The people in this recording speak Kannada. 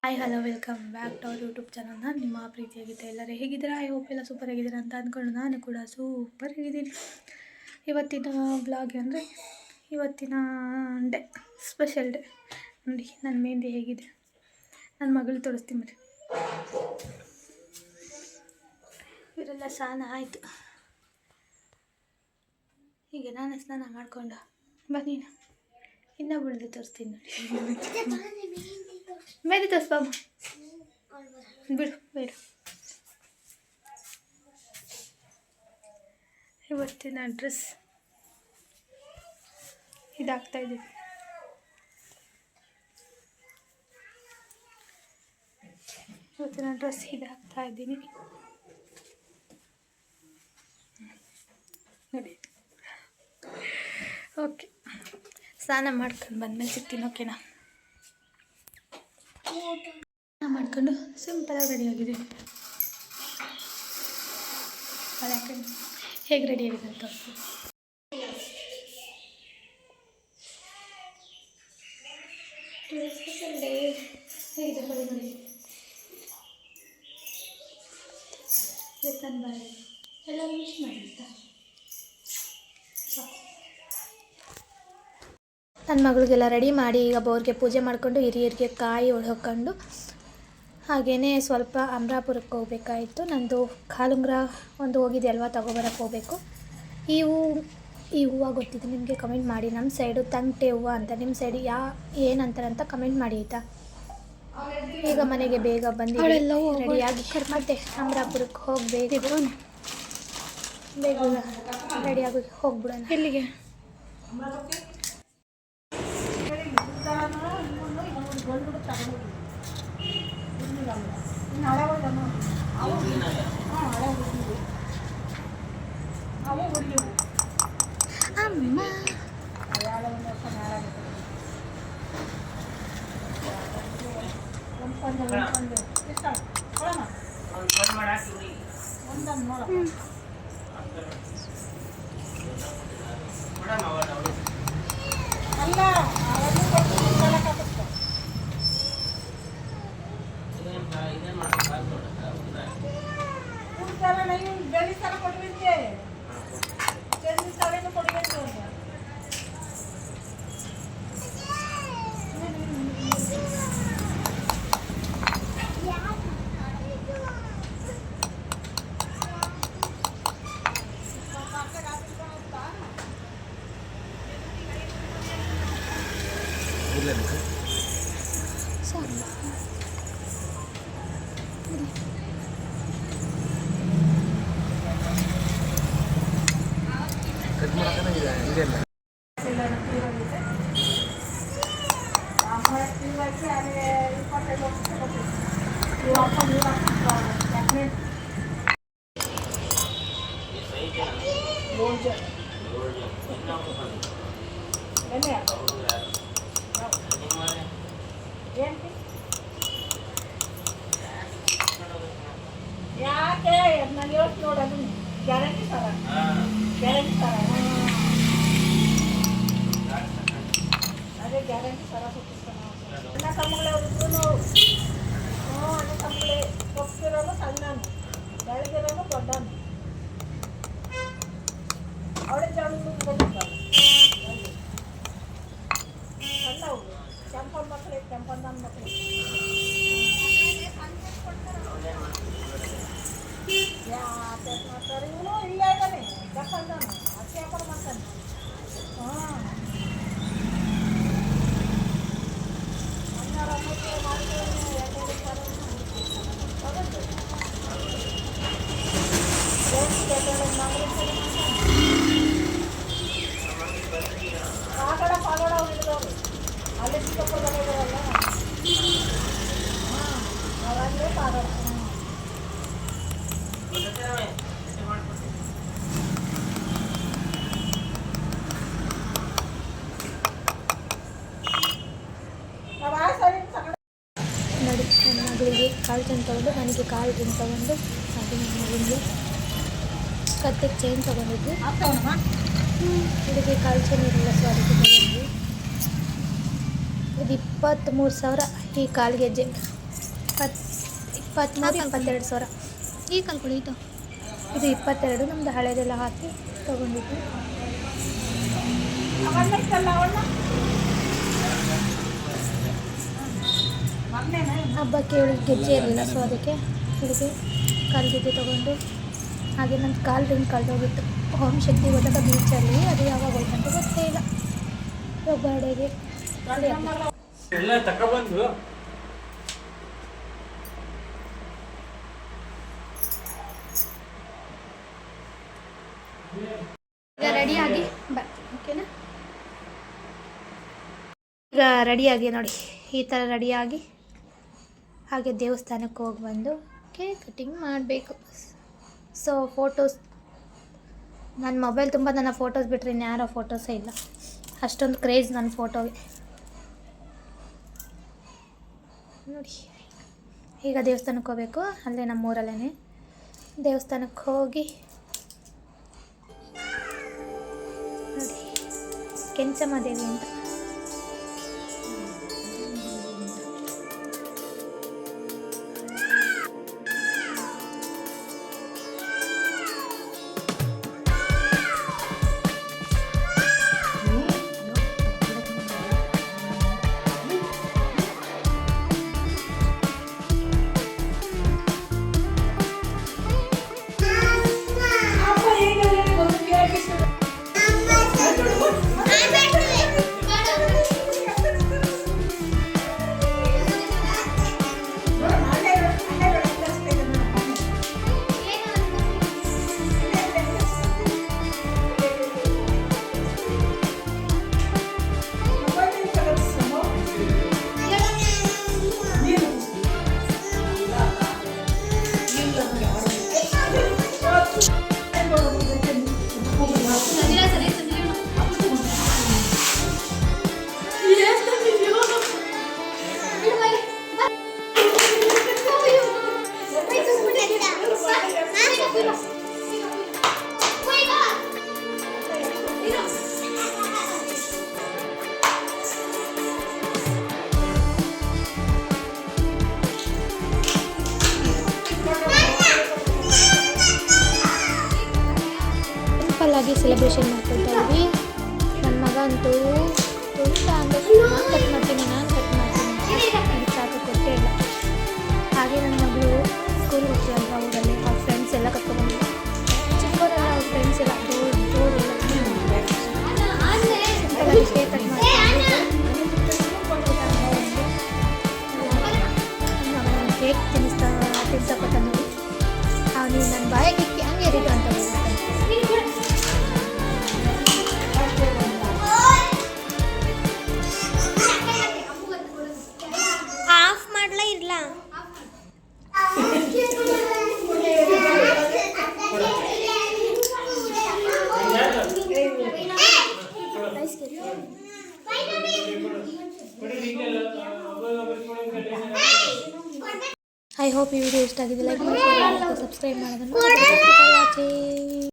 Hi hello welcome back to our YouTube channel. ನಾನು ನಿಮ್ಮ ಪ್ರೀತಿಯಾಗಿದ್ದೆ. ಎಲ್ಲರೂ ಹೇಗಿದ್ದೀರಾ? ಐ ಹೋಪ್ ಎಲ್ಲ ಸೂಪರ್ ಆಗಿದ್ದೀರಾ ಅಂತ ಅಂದ್ಕೊಂಡು ನಾನು ಕೂಡ ಸೂಪರ್ ಆಗಿದ್ದೀನಿ. ಇವತ್ತಿನ ಬ್ಲಾಗ್ ಅಂದರೆ ಇವತ್ತಿನ ಡೇ ಸ್ಪೆಷಲ್ ಡೇ ನೋಡಿ. ನನ್ನ ಮೆಹಂದಿ ಹೇಗಿದೆ ನನ್ನ ಮಗಳು ತೋರಿಸ್ತೀನಿ మరి. ಇವರೆಲ್ಲ ಸ್ನಾನ ಆಯಿತು. ಹೀಗೆ ನಾನು ಸ್ನಾನ ಮಾಡಿಕೊಂಡು ಬನ್ನಿ ಇನ್ನೊಬ್ಬಳದ್ದು ತೋರಿಸ್ತೀನಿ ನೋಡಿ. ಮೆಹಂದಿ ತೋರಿಸ್ಬಾಮ ಬಿಡು ಬೇಡ. ಇವತ್ತಿನ ಡ್ರೆಸ್ ಇದಾಗ್ತಾಯಿದ್ದೀವಿ. ಇವತ್ತಿನ ಡ್ರೆಸ್ ಇದಾಗ್ತಾ ಇದ್ದೀನಿ ನೋಡಿ. ಓಕೆ, ಸ್ನಾನ ಮಾಡ್ಕೊಂಡು ಬಂದಮೇಲೆ ಸಿಗ್ತೀನಿ. ಓಕೆನಾ? ಸ್ನಾನ ಮಾಡ್ಕೊಂಡು ಸಿಂಪಲಾಗಿ ರೆಡಿಯಾಗಿದ್ದೀನಿ. ಯಾಕೆ ಹೇಗೆ ರೆಡಿಯಾಗಿದೆ ಅಂತ ಸ್ಪೆಷಲ್ ಡೇ ಹೇಗಿದೆ ಹೊಳೆ ನೋಡಿ. ನನ್ನ ಬಾಯಿ ಎಲ್ಲ ವಿಶ್ ಮಾಡಿರ್ತಾ. ನನ್ನ ಮಗಳಿಗೆಲ್ಲ ರೆಡಿ ಮಾಡಿ ಈಗ ಬೋರ್ಗೆ ಪೂಜೆ ಮಾಡಿಕೊಂಡು ಹಿರಿಯರಿಗೆ ಕಾಯಿ ಹೊಡ್ಕೊಂಡು ಹಾಗೆಯೇ ಸ್ವಲ್ಪ ಅಮರಾಪುರಕ್ಕೆ ಹೋಗ್ಬೇಕಾಯಿತು. ನಂದು ಕಾಲುಂಗ್ರ ಒಂದು ಹೋಗಿದೆ ಅಲ್ವಾ, ತಗೊಬರಕ್ಕೆ ಹೋಗಬೇಕು. ಈ ಹೂವು ಗೊತ್ತಿದೆ ನಿಮಗೆ? ಕಮೆಂಟ್ ಮಾಡಿ. ನಮ್ಮ ಸೈಡು ತಂಗಟೆ ಹೂವು ಅಂತ, ನಿಮ್ಮ ಸೈಡ್ ಏನಂತಾರಂತ ಕಮೆಂಟ್ ಮಾಡಿ ಆಯಿತಾ. ಈಗ ಮನೆಗೆ ಬೇಗ ಬಂದು ರೆಡಿಯಾಗಿ ಮತ್ತೆ ಅಮರಾಪುರಕ್ಕೆ ಹೋಗಬೇಕು. ಬೇಗ ರೆಡಿಯಾಗಿ ಹೋಗ್ಬಿಡೋಣ. ಎಲ್ಲಿಗೆ? ಅಮ್ಮ ಯಾಕೆ ನನಗೆ ಯೋಚನೆ ನೋಡೋದು ಗ್ಯಾರಂಟಿ ಸರ ಅದೇ ಗ್ಯಾರಂಟಿ ಸರ ಅಣ್ಣ ತಮ್ಮಗಳೇ ಅವ್ರಿಗೂ ಅಣ್ಣ ತಮ್ಮಗಳೇ ಒಪ್ಪಿರೋನು ಸಣ್ಣನು, ಬೆಳಗಿರೋನು ದೊಡ್ಡನು. ಅವಳೆ ಜವಳಿಗೆ ಬಂದಿದ್ದಾಳೆ ಸಣ್ಣ ಅವರು ಕೆಂಪನ ಮಕ್ಕಳಿಗೆ, ಕೆಂಪನ ಮಕ್ಕಳಿಗೆ ಯಾಕೆ ಮಾಡ್ತಾರೆ. ಇವನು ಇಲ್ಲೇ ಇದ್ದಾನೆ ಕೆಂಪಂದಾನು, ಅಕ್ಕಿ ವ್ಯಾಪಾರ ಮಾಡ್ತಾನೆ. ಪಾಗಡ ಅವ್ರು ಹಿಡಿದವ್ರು ಅಲ್ಲಿ ಚಿಕ್ಕಪ್ಪದಲ್ಲ ಇದಾರಲ್ಲ, ಅವರಲ್ಲೇ ಪಾಗಡ. ನೋಡಿ, ನನ್ನ ಮಗಳಿಗೆ ಕಾಲು ಚೈನ್ ತೊಗೊಂಡು, ನನಗೆ ಕಾಲು ರಿಂಗ್ ತೊಗೊಂಡು, ಹಾಗೆ ನನ್ನ ಮಗಳಿಗೆ ಕತ್ತಿಗೆ ಚೈನ್ ತೊಗೊಂಡಿದ್ವಿ. ಹುಡುಗಿ ಕಾಲು ಚೈನ್ ಇರಲಿಲ್ಲ, ಸೊ ಅದಕ್ಕೆ ತೊಗೊಂಡ್ವಿ. ಇದು 23,000 ಈ ಕಾಲು ಗೆಜ್ಜೆ. 23 22 ಸಾವಿರ. ಈ ಕಲ್ಕೊಳ್ಳಿ ಇದು 22 ನಮ್ದು ಹಳೇದೆಲ್ಲ ಹಾಕಿ ತೊಗೊಂಡಿದ್ದು. ಹಬ್ಬಕ್ಕೆ ಇವಳಿಗೆ ಗೆಜ್ಜೆ ಇರಲಿಲ್ಲ, ಸೊ ಅದಕ್ಕೆ ಇವಳಿಗೆ ಕಾಲು ಗೆಜ್ಜೆ ತೊಗೊಂಡು. ಹಾಗೆ ನನ್ನ ಕಾಲು ರಿಂಗ್ ಕಳೆದೋಗಿತ್ತು ಓಂ ಶಕ್ತಿ ಹೋದಾಗ ಬೀಚಲ್ಲಿ. ಅದು ಯಾವಾಗ ಹೋಯ್ತಂತ ಗೊತ್ತೇ ಇಲ್ಲ. ಇವಾಗ ಬರ್ಡೇಗೆ ಈಗ ರೆಡಿಯಾಗಿ ಓಕೆನಾ. ಈಗ ರೆಡಿಯಾಗಿ ನೋಡಿ, ಈ ಥರ ರೆಡಿಯಾಗಿ ಹಾಗೆ ದೇವಸ್ಥಾನಕ್ಕೆ ಹೋಗಿ ಬಂದು ಕೇಕ್ ಕಟ್ಟಿಂಗ್ ಮಾಡಬೇಕು. ಸೊ ಫೋಟೋಸ್, ನನ್ನ ಮೊಬೈಲ್ ತುಂಬ ನನ್ನ ಫೋಟೋಸ್ ಬಿಟ್ಟರೆ ಇನ್ಯಾರೋ ಫೋಟೋಸೇ ಇಲ್ಲ, ಅಷ್ಟೊಂದು ಕ್ರೇಜ್ ನನ್ನ ಫೋಟೋಗೆ ನೋಡಿ. ಈಗ ದೇವಸ್ಥಾನಕ್ಕೆ ಹೋಗಬೇಕು, ಅಲ್ಲೇ ನಮ್ಮೂರಲ್ಲೇ ದೇವಸ್ಥಾನಕ್ಕೆ ಹೋಗಿ ನೋಡಿ, ಕೆಂಚಮ್ಮ ದೇವಿ ಅಂತ. ಸಿಂಪಲ್ಲಾಗಿ ಸೆಲೆಬ್ರೇಷನ್ ಮಾಡ್ಕೊಳ್ತಾ ಇದ್ವಿ. ನನ್ನ ಮಗ ಅಂತೂ ತುಂಬ ಅಂದರೆ ನಾನು ಕಟ್ ಮಾಡ್ತೀನಿ ಸಾಕು ಕೊಟ್ಟೇ ಇಲ್ಲ. ಹಾಗೆ ನನ್ನ ಮಗಳು ಸ್ಕೂಲ್ಗೆ ಹೋಗ್ತೀವಲ್ವ, ಊರಲ್ಲಿ ಅವ್ರ ಫ್ರೆಂಡ್ಸ್ ಎಲ್ಲ ಕರ್ಕೊಂಡು ಚಿಕ್ಕವರೆಲ್ಲ ಅವ್ರ ಫ್ರೆಂಡ್ಸ್ ಎಲ್ಲ ಜೋರು ಸಿಂಪಲ್ಲಾಗಿ ಕೇಕ್ ಕಟ್ ಮಾಡ್ಕೊಂಡು ಕೇಕ್ ತಿನ್ಸಕೊತ ನೋಡಿ. ಅವನಿಗೆ ನನ್ನ ಬಾಯಿಗೆ ಹಂಗೆ ಇರಿದು ಅಂತ ಆಫ್ ಮಾಡ್ಲ ಇರ್ಲ. ಐ ಹೋಪ್ ಈ ವಿಡಿಯೋ ಇಷ್ಟ ಆಗಿದೆ. ಲೈಕ್ ಮಾಡಿ, ಶೇರ್ ಮಾಡಿ, ಸಬ್ಸ್ಕ್ರೈಬ್ ಮಾಡೋದನ್ನು